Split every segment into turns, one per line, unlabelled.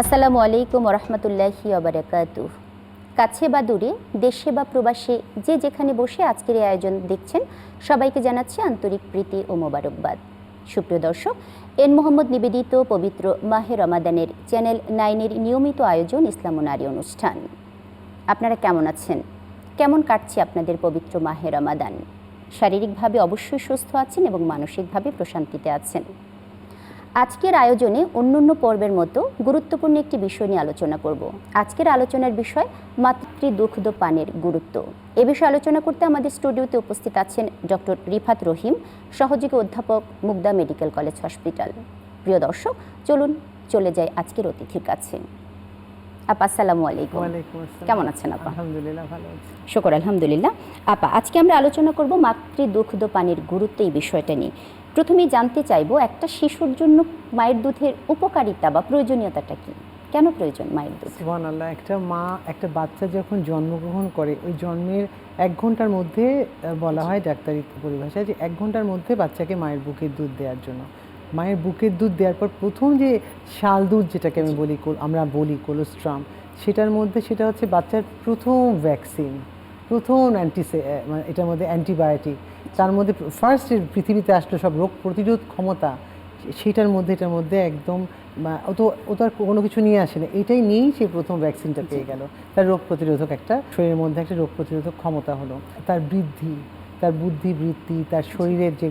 আসসালামু আলাইকুম রহমতুল্লাহি ওবারাকাতুহ। কাছে বা দূরে, দেশে বা প্রবাসে, যে যেখানে বসে আজকের এই আয়োজন দেখছেন, সবাইকে জানাচ্ছি আন্তরিক প্রীতি ও মোবারকবাদ। সুপ্রিয় দর্শক, এন মোহাম্মদ নিবেদিত পবিত্র মাহে রমাদানের চ্যানেল 9-এর নিয়মিত আয়োজন ইসলাম ও নারী অনুষ্ঠান। আপনারা কেমন আছেন? কেমন কাটছে আপনাদের পবিত্র মাহে রমাদান? শারীরিকভাবে অবশ্যই সুস্থ আছেন এবং মানসিকভাবে প্রশান্তিতে আছেন। আজকের আয়োজনে অন্যান্য পর্বের মতো গুরুত্বপূর্ণ একটি বিষয় নিয়ে আলোচনা করব। আজকের আলোচনার বিষয় মাতৃদুগ্ধ পানের গুরুত্ব। এ বিষয়ে আলোচনা করতে আমাদের স্টুডিওতে উপস্থিত আছেন ডক্টর রিফাত রহিম, সহযোগী অধ্যাপক, মুগদা মেডিকেল কলেজ হসপিটাল। প্রিয় দর্শক, চলুন চলে যাই আজকের অতিথির কাছে। আপা, আসসালামু আলাইকুম। কেমন আছেন আপা?
আলহামদুলিল্লাহ, ভালো আছি।
শুকর আলহামদুলিল্লাহ। আপা, আজকে আমরা আলোচনা করব মাতৃদুগ্ধ পানের গুরুত্ব, এই বিষয়টা নিয়ে। প্রথমেই জানতে চাইবো, একটা শিশুর জন্য মায়ের দুধের উপকারিতা বা প্রয়োজনীয়তাটা কি? কেন প্রয়োজন মায়ের দুধ?
সুবহানাল্লাহ, একটা বাচ্চা যখন জন্মগ্রহণ করে, ওই জন্মের 1 ঘন্টার মধ্যে বলা হয় ডাক্তারি পরিভাষায় যে 1 ঘন্টার মধ্যে বাচ্চাকে মায়ের বুকের দুধ দেওয়ার জন্য। মায়ের বুকের দুধ দেওয়ার পর প্রথম যে শাল দুধ, যেটাকে আমরা বলি কোলোস্ট্রাম, সেটার মধ্যে সেটা হচ্ছে বাচ্চার প্রথম ভ্যাকসিন, প্রথম মানে এটার মধ্যে অ্যান্টিবায়োটিক, তার মধ্যে ফার্স্ট পৃথিবীতে আসলো সব রোগ প্রতিরোধ ক্ষমতা, এটার মধ্যে একদম ও তো আর কোনো কিছু নিয়ে আসে না, এটাই নিয়েই সে প্রথম ভ্যাকসিনটা পেয়ে গেল। তার রোগ প্রতিরোধক একটা শরীরের মধ্যে একটা রোগ প্রতিরোধক ক্ষমতা হলো, তার বৃদ্ধি, তার বুদ্ধি বৃত্তি, তার শরীরের যে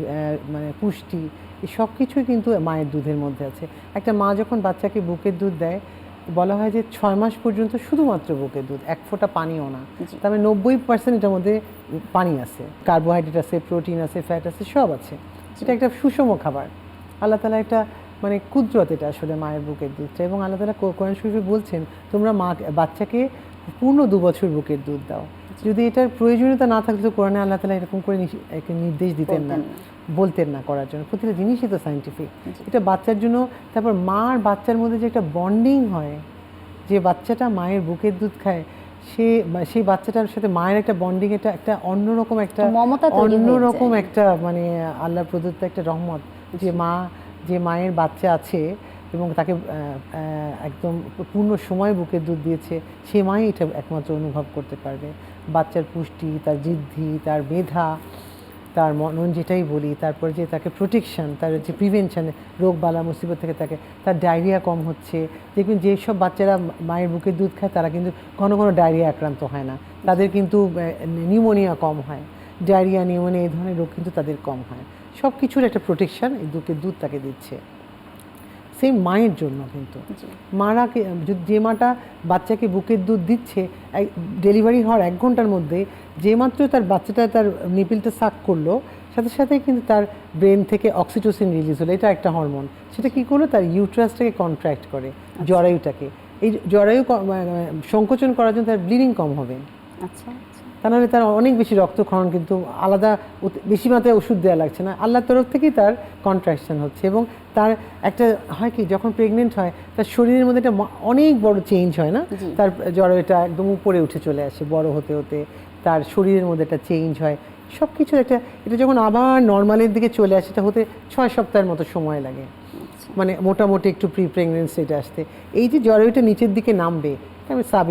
মানে পুষ্টি, এই সব কিছুই কিন্তু মায়ের দুধের মধ্যে আছে। একটা মা যখন বাচ্চাকে বুকের দুধ দেয়, বলা হয় যে 6 মাস পর্যন্ত শুধুমাত্র বুকের দুধ, 1 ফোঁটা পানিও না। তার মানে 90% এটার মধ্যে পানি আছে, কার্বোহাইড্রেট আছে, প্রোটিন আছে, ফ্যাট আছে, সব আছে। এটা একটা সুষম খাবার। আল্লাহ তাআলা একটা মানে কুদরত এটা আসলে মায়ের বুকের দুধটা। এবং আল্লাহ তাআলা কোরআন শরীফে বলছেন, তোমরা বাচ্চাকে পূর্ণ 2 বছর বুকের দুধ দাও। যদি এটার প্রয়োজনীয়তা না থাকলে তো কোরআনে আল্লাহ তাআলা এরকম করে নির্দেশ দিতেন না, বলতেন না করার জন্য। প্রতিটা জিনিসই তো সায়েন্টিফিক। এটা বাচ্চার জন্য। তারপর মা আর বাচ্চার মধ্যে যে একটা বন্ডিং হয়, যে বাচ্চাটা মায়ের বুকের দুধ খায়, সেই বাচ্চাটার সাথে মায়ের একটা বন্ডিং, এটা একটা অন্যরকম একটা মানে আল্লাহ প্রদত্ত একটা রহমত, যে মায়ের বাচ্চা আছে এবং তাকে একদম পূর্ণ সময় বুকের দুধ দিয়েছে, সে মাই এটা একমাত্র অনুভব করতে পারবে। বাচ্চার পুষ্টি, তার বৃদ্ধি, তার মেধা, তার মনন যেটাই বলি, তারপর যে তাকে প্রোটেকশন, তার যে প্রিভেনশন, রোগ বালা মুসিবত থেকে তার ডায়রিয়া কম হচ্ছে। দেখবেন যেসব বাচ্চারা মায়ের বুকের দুধ খায়, তারা কিন্তু ঘন ঘন ডায়রিয়া আক্রান্ত হয় না, তাদের কিন্তু নিউমোনিয়া কম হয়, ডায়রিয়া, নিউমোনিয়া এই ধরনের রোগ কিন্তু তাদের কম হয়। সব কিছুর একটা প্রোটেকশন এই বুকের দুধ তাকে দিচ্ছে। সেম মায়ের জন্য কিন্তু যে মাটা বাচ্চাকে বুকের দুধ দিচ্ছে, ডেলিভারি হওয়ার 1 ঘন্টার মধ্যে যে মাত্র তার বাচ্চাটা তার নিপিলটা সাক করলো, সাথে সাথে কিন্তু তার ব্রেন থেকে অক্সিটোসিন রিলিজ হলো। এটা একটা হরমোন, সেটা কী করলো, তার ইউট্রাসটাকে কন্ট্রাক্ট করে, জরায়ুটাকে। এই জরায়ু সংকোচন করার জন্য তার ব্লিডিং কম হবে।
আচ্ছা,
তা নাহলে তার অনেক বেশি রক্তক্ষরণ, কিন্তু আলাদা বেশি মাত্রায় ওষুধ দেওয়া লাগছে না, আল্লাহর তরফ থেকেই তার কন্ট্রাকশন হচ্ছে। এবং তার একটা হয় কি, যখন প্রেগনেন্ট হয়, তার শরীরের মধ্যে একটা অনেক বড় চেঞ্জ হয় না, তার জরায়ুটা একদম উপরে উঠে চলে আসে, বড় হতে হতে তার শরীরের মধ্যে একটা চেঞ্জ হয়। সব কিছু এটা যখন আবার নর্মালের দিকে চলে আসে, এটা হতে 6 সপ্তাহের মতো সময় লাগে, মানে মোটামুটি একটু প্রেগনেন্সি এটা আসতে। এই যে জরায়ুটা নিচের দিকে নামবে, আমি সাব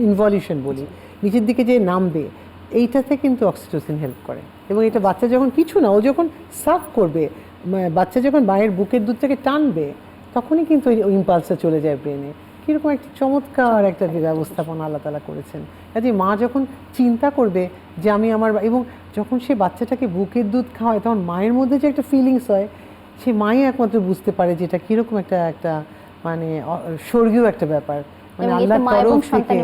ইনভলিউশন বলি, নিচের দিকে যে নামবে, এইটাতে কিন্তু অক্সিটোসিন হেল্প করে। এবং এটা বাচ্চা যখন কিছু না, ও যখন সাফ করবে, বাচ্চা যখন মায়ের বুকের দুধটাকে টানবে, তখনই কিন্তু ওই ইম্পালসটা চলে যায় ব্রেনে। কীরকম একটা চমৎকার একটা ব্যবস্থাপনা আল্লাহ তাআলা করেছেন। কাজে মা যখন চিন্তা করবে যে আমি এবং যখন সে বাচ্চাটাকে বুকের দুধ খাওয়ায়, তখন মায়ের মধ্যে যে একটা ফিলিংস হয়, সে মাই একমাত্র বুঝতে পারে যে এটা কীরকম একটা মানে স্বর্গীয় একটা ব্যাপার, মানে আল্লাহর তরফ থেকে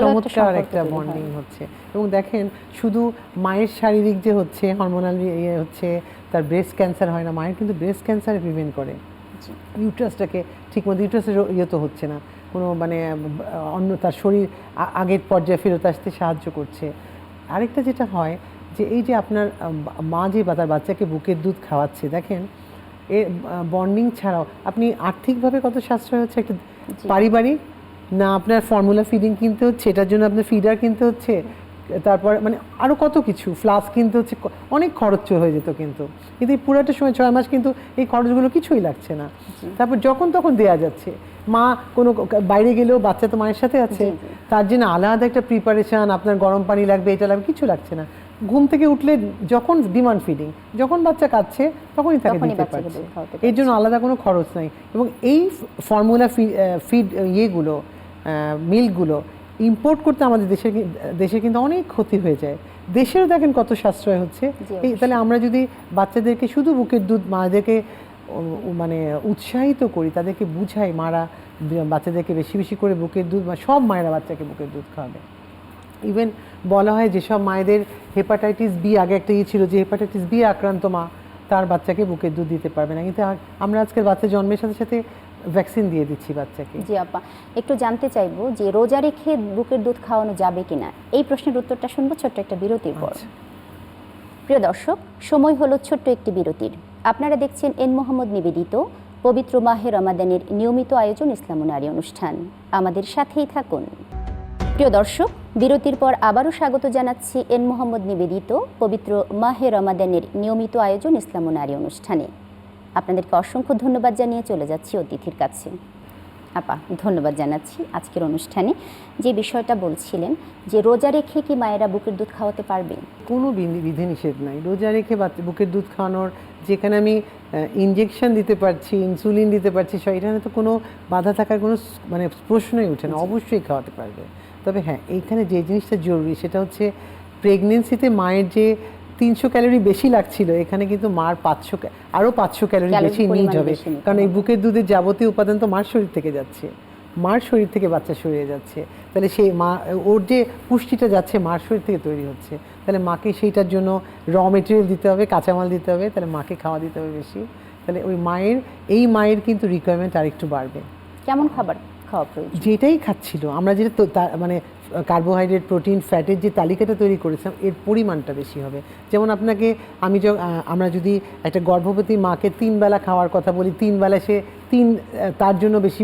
চমৎকার একটা বন্ডিং হচ্ছে। এবং দেখেন, শুধু মায়ের শারীরিক যে হচ্ছে হরমোনাল হচ্ছে, তার ব্রেস্ট ক্যান্সার হয় না, মায়ের কিন্তু ব্রেস্ট ক্যান্সারে প্রিভেন্ট করে। ইউট্রাসটাকে ঠিকমতো, ইউট্রাসের তো হচ্ছে না কোনো, মানে অন্য তার শরীর আগের পর্যায়ে ফেরত আসতে সাহায্য করছে। আরেকটা যেটা হয় যে এই যে আপনার মা যে তার বাচ্চাকে বুকের দুধ খাওয়াচ্ছে, দেখেন এ বন্ডিং ছাড়াও আপনি আর্থিকভাবে কত সাশ্রয় হচ্ছে, একটা পারিবারিক না, আপনার ফর্মুলা ফিডিং কিনতে হচ্ছে, এটার জন্য আপনার ফিডার কিনতে হচ্ছে, তারপর মানে আরও কত কিছু, ফ্লাস্ক কিনতে হচ্ছে, অনেক খরচ হয়ে যেত। কিন্তু এই পুরোটা সময় 6 মাস কিন্তু এই খরচগুলো কিছুই লাগছে না। তারপর যখন তখন দেওয়া যাচ্ছে। মা কোনো বাইরে গেলেও বাচ্চা তো মায়ের সাথে আছে,
জি, জি।
তার জন্য আলাদা একটা প্রিপারেশন, আপনার গরম পানি লাগবে, এটা লাগবে, কিছু লাগছে না। ঘুম থেকে উঠলে যখন ডিমান্ড ফিডিং, যখন বাচ্চা কাঁদছে তখনই তাকে
তখনই
দিতে
বাচ্চাকে
পারছে,
দুধ খাওয়াতে
এর জন্য আলাদা কোনো খরচ নাই। এবং এই ফর্মুলা ফিড ইয়েগুলো, মিল্কগুলো ইম্পোর্ট করতে আমাদের দেশে কিন্তু অনেক ক্ষতি হয়ে যায়। দেশেরও দেখেন কত সাশ্রয় হচ্ছে।
জি,
এই তাহলে আমরা যদি বাচ্চাদেরকে শুধু বুকের দুধ, মাদেরকে মানে উৎসাহিত করি, তাদেরকে বুঝাই, মারা বাচ্চাদেরকে বেশি বেশি করে বুকের দুধ, সব মায়েরা বাচ্চাকে বুকের দুধ খাওয়াবে। ইভেন বলা হয় যেসব মায়েদের হেপাটাইটিস বি, আগে একটা ইয়ে ছিল যে হেপাটাইটিস বি আক্রান্ত মা, তার বাচ্চাকে বুকের দুধ দিতে পারবে না, কিন্তু আমরা আজকের বাচ্চা জন্মের সাথে সাথে ভ্যাকসিন দিয়ে দিচ্ছি বাচ্চাকে।
জি আপা, একটু জানতে চাইবো যে রোজা রেখে বুকের দুধ খাওয়ানো যাবে কিনা, এই প্রশ্নের উত্তরটা শুনবো ছোট্ট একটা বিরতির পর।
আচ্ছা।
প্রিয় দর্শক, সময় হলো ছোট্ট একটি বিরতির। আপনারা দেখছেন এন মোহাম্মদ নিবেদিত পবিত্র মাহে রমাদানের নিয়মিত আয়োজন ইসলাম ও নারী অনুষ্ঠান। আমাদের সাথেই থাকুন। প্রিয় দর্শক, বিরতির পর আবারও স্বাগত জানাচ্ছি এন মোহাম্মদ নিবেদিত পবিত্র মাহে রমাদানের নিয়মিত আয়োজন ইসলাম ও নারী অনুষ্ঠানে। আপনাদেরকে অসংখ্য ধন্যবাদ জানিয়ে চলে যাচ্ছি অতিথির কাছে। আপা, ধন্যবাদ জানাচ্ছি আজকের অনুষ্ঠানে যে বিষয়টা বলছিলেন যে রোজা রেখে কি মায়েরা বুকের দুধ খাওয়াতে পারবে?
কোনো বিধিনিষেধ নাই রোজা রেখে বুকের দুধ খাওয়ানোর। যেখানে আমি ইনজেকশন দিতে পারছি, ইনসুলিন দিতে পারছি, এখানে তো কোনো বাধা থাকার কোনো মানে প্রশ্নই ওঠে না, অবশ্যই খাওয়াতে পারবে। তবে হ্যাঁ, এইখানে যে জিনিসটা জরুরি সেটা হচ্ছে প্রেগনেন্সিতে মায়ের যে 300 ক্যালোরি বেশি লাগছিল, এখানে কিন্তু মার আরও 500 ক্যালোরি বেশি নিড হবে, কারণ এই বুকের দুধের যাবতীয় উপাদান তো মার শরীর থেকে যাচ্ছে, মার শরীর থেকে বাচ্চা শরীরে যাচ্ছে। তাহলে সেই মা, ওর যে পুষ্টিটা যাচ্ছে মার শরীর থেকে তৈরি হচ্ছে, তাহলে মাকে সেইটার জন্য মেটেরিয়াল দিতে হবে, কাঁচামাল দিতে হবে, তাহলে মাকে খাওয়া দিতে হবে বেশি। তাহলে ওই মায়ের কিন্তু রিকোয়ারমেন্ট আরেকটু বাড়বে।
কেমন খাবার খাওয়া প্রয়োজন?
যেটাই খাচ্ছিল আমরা, যেটা মানে কার্বোহাইড্রেট, প্রোটিন, ফ্যাটের যে তালিকাটা তৈরি করেছিলাম, এর পরিমাণটা বেশি হবে। যেমন আমরা যদি একটা গর্ভবতী মাকে 3 বেলা খাওয়ার কথা বলি, 3 বেলা সে তার জন্য বেশি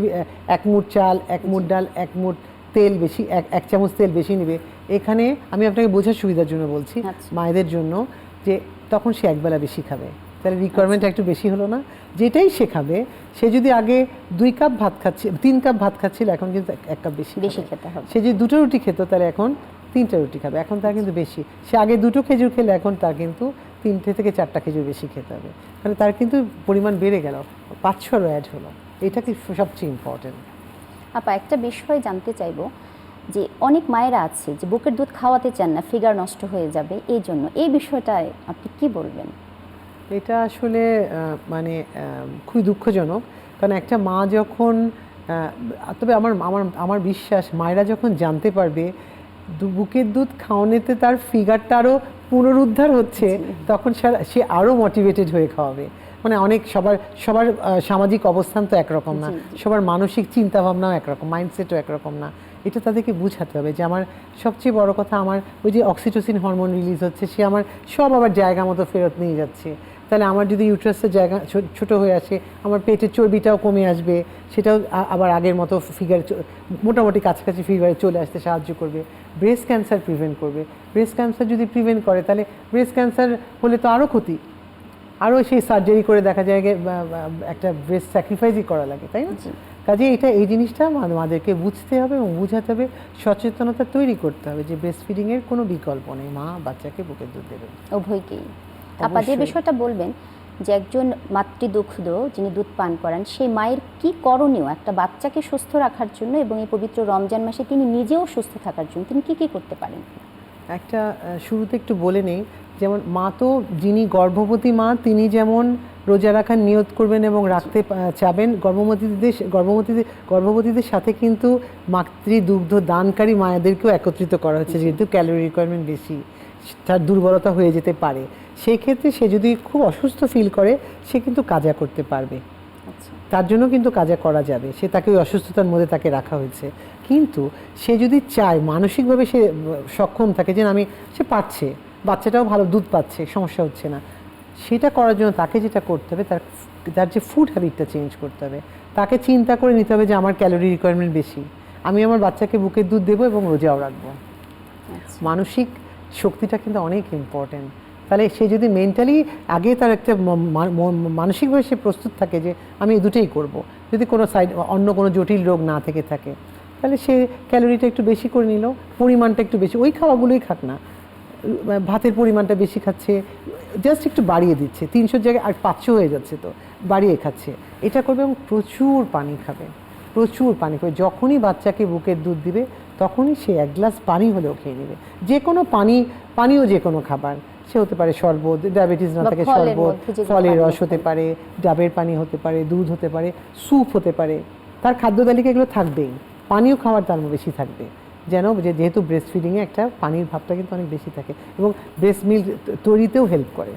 1 মুঠ চাল, 1 মুঠ ডাল, 1 মুঠ তেল বেশি, 1 চামচ তেল বেশি নেবে। এখানে আমি আপনাকে বোঝার সুবিধার জন্য বলছি, মায়েদের জন্য, যে তখন সে 1 বেলা বেশি খাবে, তাহলে রিকোয়ারমেন্ট একটু বেশি হলো না? যেটাই সে খাবে, সে যদি আগে 2 কাপ ভাত খাচ্ছে, 3 কাপ ভাত খাচ্ছিল, এখন কিন্তু 1 কাপ বেশি খেতে হবে। সে যদি 2টো রুটি খেত, তাহলে এখন 3টা রুটি খাবে, এখন তার কিন্তু বেশি। সে আগে 2টো খেজুর খেলে, এখন তার কিন্তু 3টে থেকে 4টা খেজুর বেশি খেতে হবে, তাহলে তার কিন্তু পরিমাণ বেড়ে গেল, 500 অ্যাড হলো। এটা কি সবচেয়ে ইম্পর্টেন্ট।
আপা, একটা বিষয় জানতে চাইবো যে অনেক মায়েরা আছে যে বুকের দুধ খাওয়াতে চান না, ফিগার নষ্ট হয়ে যাবে, এই জন্য এই বিষয়টায় আপনি কি বলবেন?
এটা আসলে মানে খুবই দুঃখজনক, কারণ একটা মা যখন, তবে আমার বিশ্বাস মায়েরা যখন জানতে পারবে বুকের দুধ খাওয়ানোতে তার ফিগারটা আরও পুনরুদ্ধার হচ্ছে, তখন সে আরও মোটিভেটেড হয়ে খাওয়াবে। মানে সবার সামাজিক অবস্থান তো একরকম না, সবার মানসিক চিন্তাভাবনাও একরকম, মাইন্ডসেটও একরকম না। এটা তাদেরকে বুঝাতে হবে যে আমার সবচেয়ে বড় কথা, আমার ওই যে অক্সিটোসিন হরমোন রিলিজ হচ্ছে, সে আমার সব আবার জায়গা মতো ফেরত নিয়ে যাচ্ছে। তাহলে আমার যদি ইউট্রাসের জায়গা ছোটো হয়ে আসে, আমার পেটের চর্বিটাও কমে আসবে, সেটাও আবার আগের মতো ফিগার, মোটামুটি কাছাকাছি ফিগারে চলে আসতে সাহায্য করবে। ব্রেস্ট ক্যান্সার প্রিভেন্ট করবে। ব্রেস্ট ক্যান্সার যদি প্রিভেন্ট করে, তাহলে ব্রেস্ট ক্যান্সার হলে তো আরও ক্ষতি, আরও সেই সার্জারি করে দেখা যায় একটা ব্রেস্ট স্যাক্রিফাইসই করা লাগে, তাই না? কাজে এই জিনিসটা আমাদেরকে বুঝতে হবে এবং বুঝাতে হবে, সচেতনতা তৈরি করতে হবে যে ব্রেস্ট ফিডিংয়ের কোনো বিকল্প নেই, মা বাচ্চাকে বুকের দুধ দেবে
উভয়কেই। আপা, যে বিষয়টা বলবেন যে একজন মাতৃদুগ্ধ যিনি দুধ পান করান, সেই মায়ের কি করণীয় একটা বাচ্চাকে সুস্থ রাখার জন্য এবং এই পবিত্র রমজান মাসে তিনি নিজেও সুস্থ থাকার জন্য তিনি কি করতে পারেন?
একটা শুরুতে একটু বলে নেই, যেমন মা তো, যিনি গর্ভবতী মা, তিনি যেমন রোজা রাখার নিয়ত করবেন এবং রাখতে চাবেন, গর্ভবতীদের সাথে কিন্তু মাতৃদুগ্ধ দানকারী মায়েদেরকেও একত্রিত করা হচ্ছে, যেহেতু ক্যালোরি রিকোয়ারমেন্ট বেশি, তার দুর্বলতা হয়ে যেতে পারে। সেই ক্ষেত্রে সে যদি খুব অসুস্থ ফিল করে, সে কিন্তু কাজা করতে পারবে, তার জন্য কিন্তু কাজা করা যাবে, তাকে ওই অসুস্থতার মধ্যে তাকে রাখা হয়েছে। কিন্তু সে যদি চায়, মানসিকভাবে সে সক্ষম থাকে যে সে পারছে, বাচ্চাটাও ভালো দুধ পাচ্ছে, সমস্যা হচ্ছে না, সেটা করার জন্য তাকে যেটা করতে হবে, তার যে ফুড হ্যাবিটটা চেঞ্জ করতে হবে। তাকে চিন্তা করে নিতে হবে যে আমার ক্যালোরি রিকোয়ারমেন্ট বেশি, আমি আমার বাচ্চাকে বুকের দুধ দেবো এবং রোজাও রাখবো। মানসিক শক্তিটা কিন্তু অনেক ইম্পর্টেন্ট। তাহলে সে যদি মেন্টালি আগে তার একটা মানসিকভাবে সে প্রস্তুত থাকে যে আমি এই দুটোই করব, যদি কোনো অন্য কোনো জটিল রোগ না থেকে থাকে, তাহলে সে ক্যালোরিটা একটু বেশি করে নিল, পরিমাণটা একটু বেশি, ওই খাওয়াগুলোই খাক না, ভাতের পরিমাণটা বেশি খাচ্ছে, জাস্ট একটু বাড়িয়ে দিচ্ছে, 300 জায়গায় আর 500 হয়ে যাচ্ছে, তো বাড়িয়ে খাচ্ছে, এটা করবে। এবং প্রচুর পানি খাবে, প্রচুর পানি খাবে। যখনই বাচ্চাকে বুকের দুধ দিবে তখনই সে 1 গ্লাস পানি হলেও খেয়ে নেবে। যে কোনো পানীয় যে কোনো খাবার, সে হতে পারে শরবত, ডায়াবেটিস না থাকে শরবত, ফলের রস হতে পারে, ডাবের পানি হতে পারে, দুধ হতে পারে, স্যুপ হতে পারে, তার খাদ্য তালিকা এগুলো থাকবেই। পানীয় খাবার তার বেশি থাকবে, যেন যেহেতু ব্রেস্ট ফিডিংয়ে একটা পানির ভাবটা কিন্তু অনেক বেশি থাকে, এবং ব্রেস্ট মিল্ক তৈরিতেও হেল্প করে,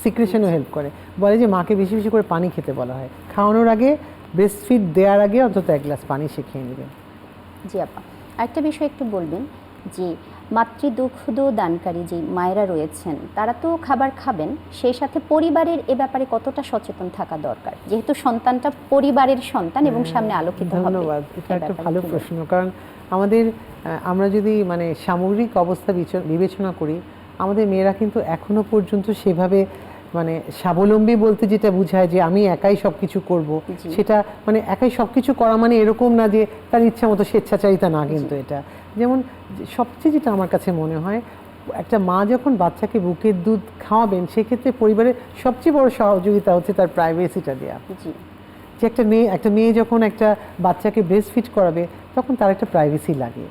সিক্রেশনও হেল্প করে। বলে যে মাকে বেশি বেশি করে পানি খেতে বলা হয়, খাওয়ানোর আগে, ব্রেস্ট ফিড দেওয়ার আগে অন্তত 1 গ্লাস পানি সে খেয়ে নেবে।
জি আপা, আরেকটা বিষয় একটু বলবেন যে মাতৃদুগ্ধ দানকারী যে মায়েরা রয়েছেন তারা তো খাবার খাবেন, সেই সাথে পরিবারের এ ব্যাপারে কতটা সচেতন থাকা দরকার, যেহেতু সন্তানটা পরিবারের সন্তান এবং সামনে আলোকিত হবে।
ধন্যবাদ, এটা একটা ভালো প্রশ্ন। কারণ আমরা যদি মানে সামগ্রিক অবস্থা বিবেচনা করি, আমাদের মেয়েরা কিন্তু এখনো পর্যন্ত সেভাবে মানে স্বাবলম্বী বলতে যেটা বোঝায় যে আমি একাই সব কিছু করবো, সেটা মানে একাই সব কিছু করা মানে এরকম না যে তার ইচ্ছা মতো স্বেচ্ছাচারিতা না, কিন্তু এটা যেমন সবচেয়ে যেটা আমার কাছে মনে হয়, একটা মা যখন বাচ্চাকে বুকের দুধ খাওয়াবেন, সেক্ষেত্রে পরিবারের সবচেয়ে বড় সহযোগিতা হচ্ছে তার প্রাইভেসিটা দেওয়া। যে একটা মেয়ে যখন একটা বাচ্চাকে ব্রেস্ট ফিড করাবে, তখন তার একটা প্রাইভেসি লাগে।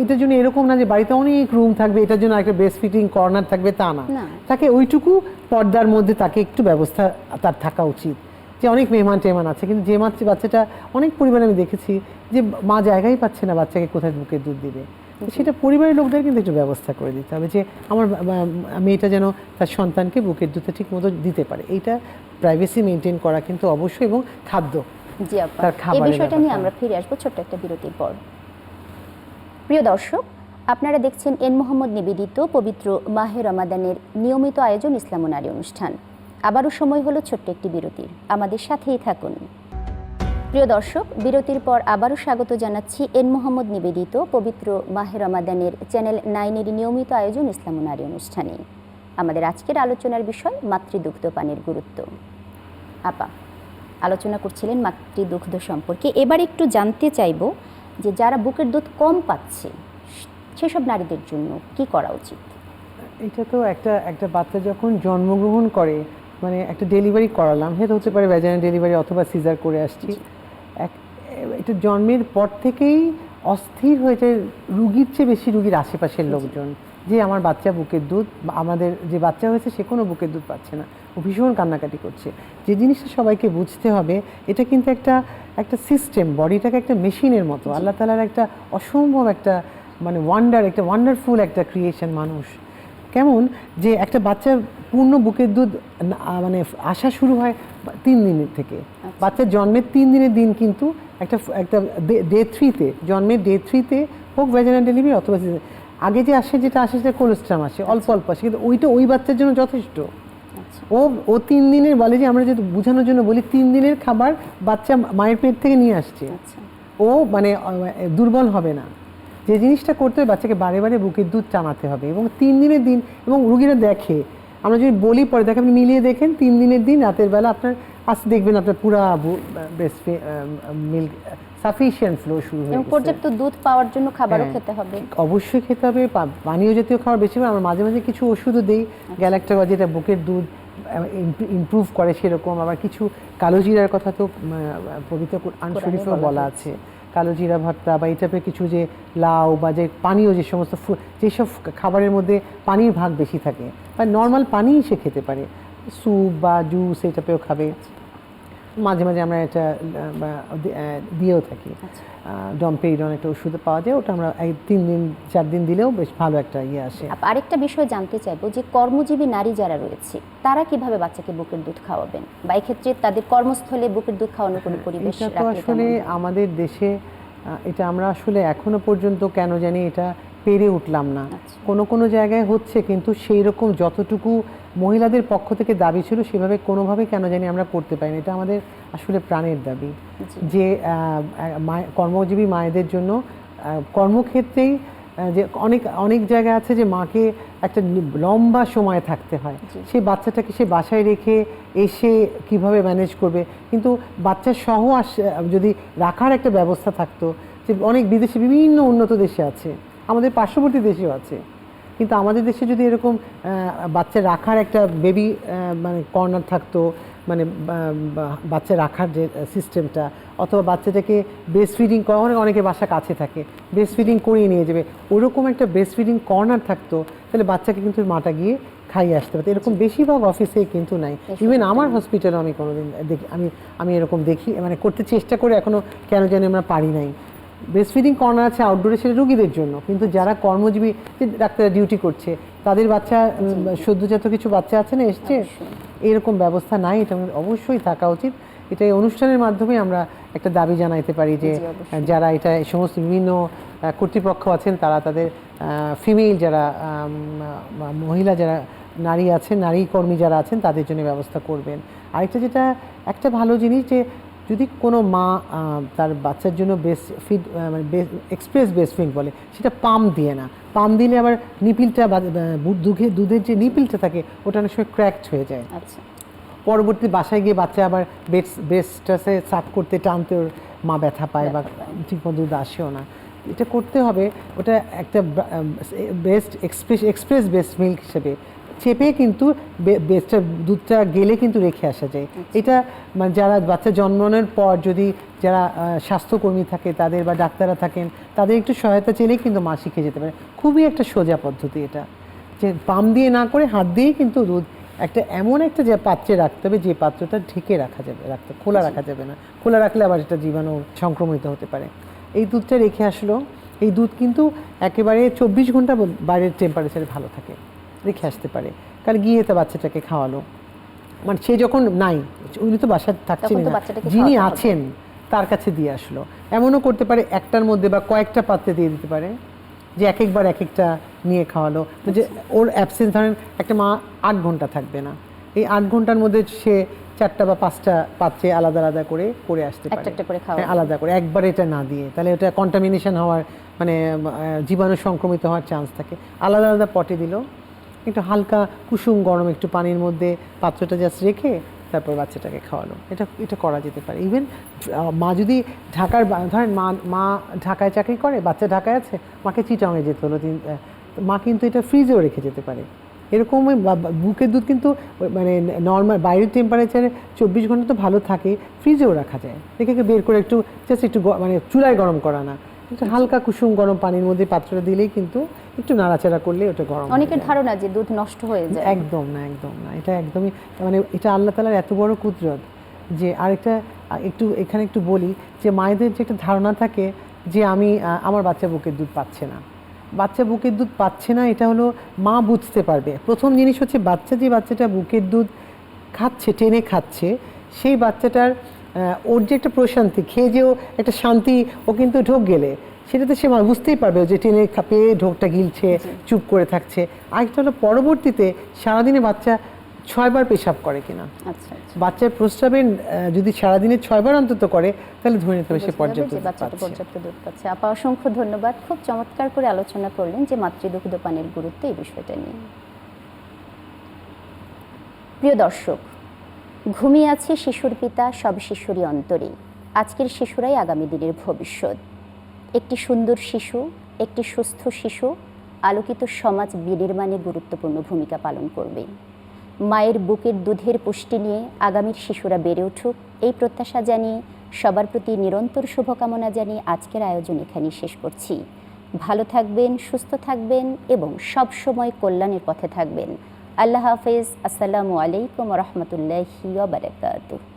এটার জন্য এরকম না যে বাড়িতে অনেক রুম থাকবে, এটার জন্য একটা ব্রেস্ট ফিডিং কর্নার থাকবে, তা না। তাকে ওইটুকু পর্দার মধ্যে তাকে একটু ব্যবস্থা তার থাকা উচিত। যে অনেক মেহমান টেহমান আছে, কিন্তু যে বাচ্চাটা অনেক পরিবারে আমি দেখেছি যে মা জায়গাই পাচ্ছে না বাচ্চাকে কোথায় বুকের দুধ দিবে, সেটা পরিবারের লোকদের কিন্তু একটু ব্যবস্থা করে দিতে হবে যে আমার মেয়েটা যেন তার সন্তানকে বুকের দুধটা ঠিক মতো দিতে পারে। এইটা প্রাইভেসি মেনটেন করা কিন্তু অবশ্যই, এবং খাদ্য।
জি আপা, এই বিষয়টা নিয়ে আমরা ফিরে আসবো ছোট্ট একটা বিরতির পর। প্রিয় দর্শক, আপনারা দেখছেন এন মোহাম্মদ নিবেদিত পবিত্র মাহে রমাদানের নিয়মিত আয়োজন ইসলাম ও নারী অনুষ্ঠান। আবারও সময় হলো ছোট্ট একটি বিরতির, আমাদের সাথেই থাকুন। প্রিয় দর্শক, বিরতির পর আবারও স্বাগত জানাচ্ছি এন মোহাম্মদ নিবেদিত পবিত্র মাহে রমাদানের চ্যানেল 9-এর নিয়মিত আয়োজন ইসলাম ও নারী অনুষ্ঠানে। আমাদের আজকের আলোচনার বিষয় মাতৃদুগ্ধ পানের গুরুত্ব। আপা আলোচনা করছিলেন মাতৃদুগ্ধ সম্পর্কে। এবার একটু জানতে চাইব যে যারা বুকের দুধ কম পাচ্ছে সেসব নারীদের জন্য কি করা উচিত?
এটা তো একটা বাচ্চা যখন জন্মগ্রহণ করে, মানে একটা ডেলিভারি করালাম, সেটা হতে পারে ভ্যাজাইনাল ডেলিভারি অথবা সিজার করে আসছি, এটা জন্মের পর থেকেই অস্থির হয়ে যায় রুগীর চেয়ে বেশি রুগীর আশেপাশের লোকজন, যে আমার বাচ্চা বুকের দুধ, আমাদের যে বাচ্চা হয়েছে সে কোনো বুকের দুধ পাচ্ছে না, ও ভীষণ কান্নাকাটি করছে। যে জিনিসটা সবাইকে বুঝতে হবে, এটা কিন্তু একটা সিস্টেম, বডিটাকে একটা মেশিনের মতো, আল্লাহ তাআলার একটা অসম্ভব একটা মানে একটা ওয়ান্ডারফুল একটা ক্রিয়েশন মানুষ। কেমন যে একটা বাচ্চা পূর্ণ বুকের দুধ মানে আসা শুরু হয় 3 দিনের থেকে। বাচ্চার জন্মের 3 দিনের দিন কিন্তু একটা ডে 3-তে, জন্মের ডে 3-তে হোক ভ্যাজাইনাল ডেলিভারি অথবা আগে যে যেটা আসে সেটা কোলেস্ট্রাম আসে, অল্প অল্প আসে, কিন্তু ওইটা ওই বাচ্চার জন্য যথেষ্ট। ও 3 দিনের, বলে যে আমরা যেহেতু বোঝানোর জন্য বলি, 3 দিনের খাবার বাচ্চা মায়ের পেট থেকে নিয়ে আসছে, ও মানে দুর্বল হবে না। যে জিনিসটা করতে হবে, বাচ্চাকে বারে বারে বুকের দুধ টানাতে হবে, এবং 3 দিনের দিন, এবং রুগীরা দেখে, আমরা যদি বলি পরে দেখে, আপনি মিলিয়ে দেখেন 3 দিনের দিন রাতের বেলা আপনার দেখবেন আপনার পুরা ব্রেস্ট মিল্ক সাফিসিয়েন্ট ফ্লো শুরু হয়ে গেছে।
পর্যাপ্ত দুধ পাওয়ার জন্য খাবারও খেতে হবে,
অবশ্যই খেতে হবে, পানীয় জাতীয় খাবার বেশি। আমরা মাঝে মাঝে কিছু ওষুধও দিই, গ্যালাক্টোবা যেটা বুকের দুধ ইমপ্রুভ করে সেরকম, আবার কিছু কালো জিরার কথা তো পবিত্র কুরআন শরীফেও বলা আছে, কালো জিরা ভর্তা বা এই টাইপের কিছু, যে লাউ বা যে পানীয় যে সমস্ত যেসব খাবারের মধ্যে পানির ভাগ বেশি থাকে, বা নর্মাল পানিই সে খেতে পারে, স্যুপ বা জুস এই টাইপেও খাবে। মাঝে মাঝে আমরা এটা দিয়েও থাকি, ডমপেরিডন একটা ওষুধ পাওয়া যায়, ওটা আমরা 3 দিন 4 দিন দিলেও বেশ ভালো একটা ইয়ে আসে।
আরেকটা বিষয় জানতে চাইবো যে কর্মজীবী নারী যারা রয়েছে তারা কিভাবে বাচ্চাকে বুকের দুধ খাওয়াবেন, বা এক্ষেত্রে তাদের কর্মস্থলে বুকের দুধ খাওয়ানোর কোনো পরিবেশ
এটা তো আসলে আমাদের দেশে এটা আমরা আসলে এখনো পর্যন্ত কেন জানি এটা পেরে উঠলাম না। কোনো জায়গায় হচ্ছে, কিন্তু সেই রকম যতটুকু মহিলাদের পক্ষ থেকে দাবি ছিল সেভাবে কোনোভাবে কেন জানি আমরা করতে পারি না। এটা আমাদের আসলে প্রাণের দাবি যে কর্মজীবী মায়েদের জন্য কর্মক্ষেত্রেই যে অনেক অনেক জায়গা আছে যে মাকে একটা লম্বা সময় থাকতে হয়, সেই বাচ্চাটাকে সে বাসায় রেখে এসে কিভাবে ম্যানেজ করবে। কিন্তু বাচ্চা সহ যদি রাখার একটা ব্যবস্থা থাকতো, যে অনেক বিদেশে বিভিন্ন উন্নত দেশে আছে, আমাদের পার্শ্ববর্তী দেশেও আছে, কিন্তু আমাদের দেশে যদি এরকম বাচ্চা রাখার একটা বেবি মানে কর্নার থাকতো, মানে বাচ্চা রাখার যে সিস্টেমটা, অথবা বাচ্চাটাকে ব্রেস্ট ফিডিং করা, অনেকে বাসা কাছে থাকে, ব্রেস্ট ফিডিং করিয়ে নিয়ে যাবে, ওরকম একটা ব্রেস্ট ফিডিং কর্নার থাকতো, তাহলে বাচ্চাকে কিন্তু মাটা গিয়ে খাইয়ে আসতে পারতো। এরকম বেশিরভাগ অফিসে কিন্তু নাই। ইভেন আমার হসপিটালে আমি কোনোদিন দেখি, আমি এরকম দেখি, মানে করতে চেষ্টা করে এখনও কেন জানি আমরা পারি নাই। ব্রেস্ট ফিডিং কর্নার আছে আউটডোরে, সেটা রোগীদের জন্য, কিন্তু যারা কর্মজীবী, যে ডাক্তাররা ডিউটি করছে, তাদের বাচ্চা সদ্যজাত কিছু বাচ্চা আছে না এসছে, এরকম ব্যবস্থা নাই। এটা অবশ্যই থাকা উচিত। এটা এই অনুষ্ঠানের মাধ্যমে আমরা একটা দাবি জানাইতে পারি যে যারা এটা সমস্ত বিভিন্ন কর্তৃপক্ষ আছেন, তারা তাদের ফিমেল যারা মহিলা যারা নারী আছেন, নারী কর্মী যারা আছেন, তাদের জন্য ব্যবস্থা করবেন। আরেকটা যেটা একটা ভালো জিনিস, যে যদি কোনো মা তার বাচ্চার জন্য মানে এক্সপ্রেস ব্রেস্ট ফিড বলে, সেটা পাম্প দিয়ে না, পাম্প দিলে আবার নিপিলটা দুধের যে নিপিলটা থাকে ওটা অনেক সময় ক্র্যাকড হয়ে যায়।
আচ্ছা,
পরবর্তী বাসায় গিয়ে বাচ্চা আবার ব্রেস্টটাকে সাফ করতে টানতে ওর মা ব্যথা পায় বা ঠিকমতো দুধ আসেও না। এটা করতে হবে, ওটা একটা ব্রেস্ট এক্সপ্রেস ব্রেস্ট মিল্ক হিসেবে চেপে কিন্তু ব্রেস্টটা দুধটা গেলে কিন্তু রেখে আসা যায়। এটা মানে যারা বাচ্চা জন্মানোর পর যদি যারা স্বাস্থ্যকর্মী থাকে তাদের বা ডাক্তাররা থাকেন, তাদের একটু সহায়তা চেলেই কিন্তু মা শিখে যেতে পারে। খুবই একটা সোজা পদ্ধতি এটা, যে পাম্প দিয়ে না করে হাত দিয়েই কিন্তু দুধ একটা এমন একটা যে পাত্রে রাখতে হবে, যে পাত্রটা ঢেকে রাখা যাবে, খোলা রাখা যাবে না। খোলা রাখলে আবার এটা জীবাণু সংক্রমিত হতে পারে। এই দুধটা রেখে আসলো, এই দুধ কিন্তু একেবারে 24 ঘন্টা বাইরের টেম্পারেচারে ভালো থাকে, রেখে আসতে পারে। কারণ গিয়ে তো বাচ্চাটাকে খাওয়ালো, মানে সে যখন নাই, উনি তো বাসায় থাকছেন না, যিনি আছেন তার কাছে দিয়ে আসলো। এমনও করতে পারে একটার মধ্যে বা কয়েকটা পাত্রে দিয়ে দিতে পারে, যে এক একবার এক একটা নিয়ে খাওয়ালো। যে ওর অ্যাবসেন্স, ধরেন একটা মা 8 ঘন্টা থাকবে না, এই 8 ঘন্টার মধ্যে সে 4টা বা 5টা পাত্রে আলাদা আলাদা করে আসতে পারে, আলাদা করে, একবার এটা না দিয়ে, তাহলে ওটা কন্টামিনেশন হওয়ার, মানে জীবাণু সংক্রমিত হওয়ার চান্স থাকে। আলাদা আলাদা পটে দিল, একটু হালকা কুসুম গরম একটু পানির মধ্যে পাত্রটা জাস্ট রেখে তারপর বাচ্চাটাকে খাওয়ালো। এটা করা যেতে পারে। ইভেন মা যদি ঢাকার, ধরেন মা ঢাকায় চাকরি করে, বাচ্চা ঢাকায় আছে, মাকে চিটাঙে যেতে হলো, মা কিন্তু এটা ফ্রিজেও রেখে যেতে পারে। এরকম বুকের দুধ কিন্তু মানে নর্মাল বাইরের টেম্পারেচারে 24 ঘন্টা তো ভালো থাকে, ফ্রিজেও রাখা যায়। রেখে বের করে একটু জাস্ট একটু মানে চুলায় গরম করা না, একটু হালকা কুসুম গরম পানির মধ্যে পাত্রটা দিলেই কিন্তু একটু নাড়াচাড়া করলে ওটা গরম।
অনেকের ধারণা যে দুধ নষ্ট হয়ে যায়।
একদম না, একদম না, এটা একদমই মানে এটা আল্লাহ তাআলার এত বড় কুদরত। যে আরেকটা এখানে একটু বলি, যে মায়েদের যে একটা ধারণা থাকে যে আমার বাচ্চা বুকের দুধ পাচ্ছে না, বাচ্চা বুকের দুধ পাচ্ছে না, এটা হলো মা বুঝতে পারবে। প্রথম জিনিস হচ্ছে যে বাচ্চাটা বুকের দুধ খাচ্ছে, টেনে খাচ্ছে, সেই বাচ্চাটার ওর যে একটা প্রশান্তি, খেয়ে যে ও একটা শান্তি, ও কিন্তু ঢোক গেলে সেটাতে সে বুঝতেই পারবে যে টেনে পেয়ে ঢোকটা গিলছে, চুপ করে থাকছে। আরেকটা হলো পরবর্তীতে সারাদিনে বাচ্চা 6 বার পেশাব করে কিনা।
আচ্ছা,
বাচ্চার প্রস্রাবের যদি সারাদিনে 6 বার অন্তত করে, তাহলে ধরে নিতে হবে সে পর্যাপ্ত
দুধ পাচ্ছে। আপা, অসংখ্য ধন্যবাদ, খুব চমৎকার করে আলোচনা করলেন যে মাতৃদুগ্ধ পানের গুরুত্ব, এই বিষয়টা নিয়ে। প্রিয় দর্শক, ঘুমিয়ে আছে শিশুর পিতা, সব শিশুরই অন্তরে। আজকের শিশুরাই আগামী দিনের ভবিষ্যৎ। একটি সুন্দর শিশু, একটি সুস্থ শিশু আলোকিত সমাজ বিনির্মাণে গুরুত্বপূর্ণ ভূমিকা পালন করবে। মায়ের বুকের দুধের পুষ্টি নিয়ে আগামীর শিশুরা বেড়ে উঠুক, এই প্রত্যাশা জানিয়ে, সবার প্রতি নিরন্তর শুভকামনা জানিয়ে আজকের আয়োজন এখানেই শেষ করছি। ভালো থাকবেন, সুস্থ থাকবেন এবং সব সময় কল্যাণের পথে থাকবেন। আল্লাহ হাফেজ। আসসালামু আলাইকুম ওয়া রাহমাতুল্লাহি ওয়া বারাকাতুহু।